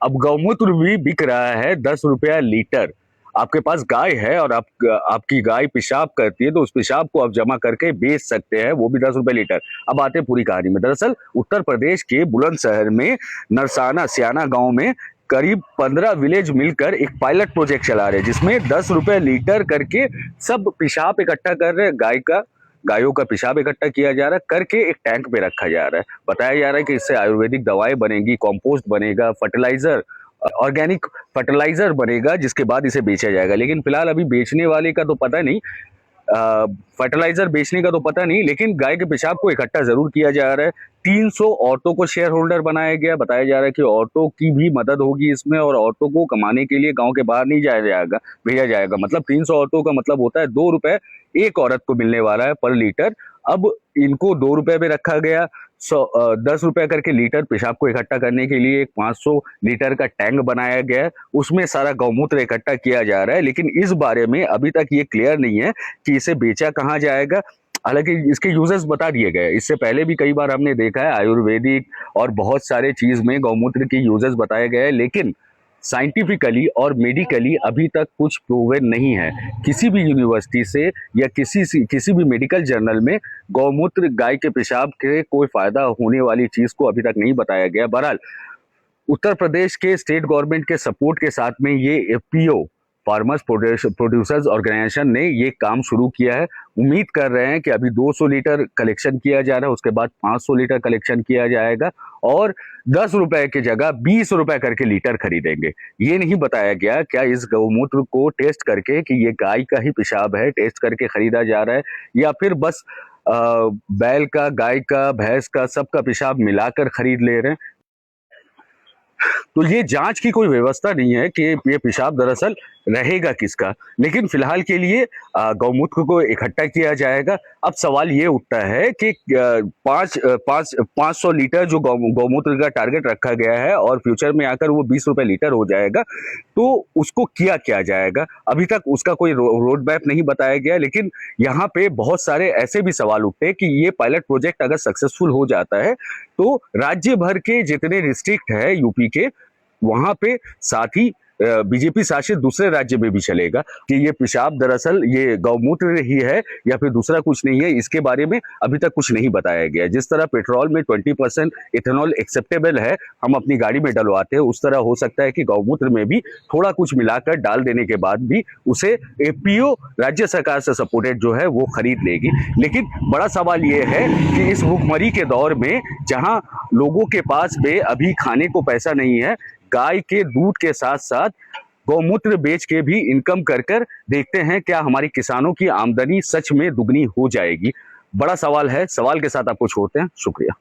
अब गौमूत्र भी बिक रहा है 10 रुपया लीटर। आपके पास गाय है और आपकी गाय पेशाब करती है तो उस पेशाब को आप जमा करके बेच सकते हैं, वो भी 10 रुपए लीटर। अब आते हैं पूरी कहानी में। दरअसल उत्तर प्रदेश के बुलंदशहर में नरसाना सियाना गांव में करीब 15 विलेज मिलकर एक पायलट प्रोजेक्ट चला रहे हैं, जिसमें 10 रुपए लीटर करके सब पेशाब इकट्ठा कर रहे हैं। गायों का पेशाब इकट्ठा किया जा रहा है, करके एक टैंक पे रखा जा रहा है। बताया जा रहा है कि इससे आयुर्वेदिक दवाएं बनेगी, कंपोस्ट बनेगा, फर्टिलाइजर, ऑर्गेनिक फर्टिलाइजर बनेगा, जिसके बाद इसे बेचा जाएगा। लेकिन फिलहाल अभी बेचने वाले का तो पता नहीं, फर्टिलाइजर बेचने का तो पता नहीं, लेकिन गाय के पेशाब को इकट्ठा जरूर किया जा रहा है। 300 औरतों को शेयर होल्डर बनाया गया। बताया जा रहा है कि औरतों की भी मदद होगी इसमें, और औरतों को कमाने के लिए गांव के बाहर नहीं जाया जाएगा, भेजा जाएगा। मतलब 300 औरतों का मतलब होता है 2 रुपए एक औरत को मिलने वाला है पर लीटर। अब इनको 2 रुपए में रखा गया। 10 रुपए करके लीटर पेशाब को इकट्ठा करने के लिए एक 500 लीटर का टैंक बनाया गया है, उसमें सारा गौमूत्र इकट्ठा किया जा रहा है। लेकिन इस बारे में अभी तक ये क्लियर नहीं है कि इसे बेचा कहाँ जाएगा। हालांकि इसके यूजर्स बता दिए गए, इससे पहले भी कई बार हमने देखा है आयुर्वेदिक और बहुत सारे चीज में गौमूत्र के यूजर्स बताए गए हैं, लेकिन साइंटिफिकली और मेडिकली अभी तक कुछ प्रूवन नहीं है। किसी भी यूनिवर्सिटी से या किसी भी मेडिकल जर्नल में गौमूत्र, गाय के पेशाब के कोई फायदा होने वाली चीज को अभी तक नहीं बताया गया। बहरहाल उत्तर प्रदेश के स्टेट गवर्नमेंट के सपोर्ट के साथ में ये एफपीओ, फार्मर्स प्रोड्यूसर्स ऑर्गेनाइजेशन ने ये काम शुरू किया है। उम्मीद कर रहे हैं कि अभी 200 लीटर कलेक्शन किया जा रहा है, उसके बाद 500 लीटर कलेक्शन किया जाएगा और 10 रुपए की जगह 20 रुपए करके लीटर खरीदेंगे। ये नहीं बताया गया क्या इस गौमूत्र को टेस्ट करके कि ये गाय का ही पेशाब है, टेस्ट करके खरीदा जा रहा है, या फिर बस बैल का, गाय का, भैंस का, सबका पेशाब मिलाकर खरीद ले रहे हैं। तो ये जांच की कोई व्यवस्था नहीं है कि ये पेशाब दरअसल रहेगा किसका। लेकिन फिलहाल के लिए गौमूत्र को इकट्ठा किया जाएगा। अब सवाल ये उठता है कि 500 लीटर जो गौमूत्र का टारगेट रखा गया है और फ्यूचर में आकर वो 20 रुपए लीटर हो जाएगा, तो उसको किया जाएगा। अभी तक उसका कोई रोड मैप नहीं बताया गया। लेकिन यहाँ पे बहुत सारे ऐसे भी सवाल उठते हैं कि ये पायलट प्रोजेक्ट अगर सक्सेसफुल हो जाता है तो राज्य भर के जितने डिस्ट्रिक्ट है यूपी के, वहां पे साथ ही बीजेपी शासित दूसरे राज्य में भी चलेगा कि ये पेशाब दरअसल ये गौमूत्र ही है या फिर दूसरा कुछ नहीं है। इसके बारे में अभी तक कुछ नहीं बताया गया। जिस तरह पेट्रोल में 20% इथेनॉल एक्सेप्टेबल है, हम अपनी गाड़ी में डलवाते हैं, उस तरह हो सकता है कि गौमूत्र में भी थोड़ा कुछ मिलाकर डाल देने के बाद भी उसे एपीओ राज्य सरकार से सपोर्टेड जो है वो खरीद लेगी। लेकिन बड़ा सवाल ये है कि इस भुखमरी के दौर में जहां लोगों के पास में अभी खाने को पैसा नहीं है, गाय के दूध के साथ साथ गौमूत्र बेच के भी इनकम कर देखते हैं क्या हमारी किसानों की आमदनी सच में दुगनी हो जाएगी। बड़ा सवाल है, सवाल के साथ आपको छोड़ते हैं। शुक्रिया।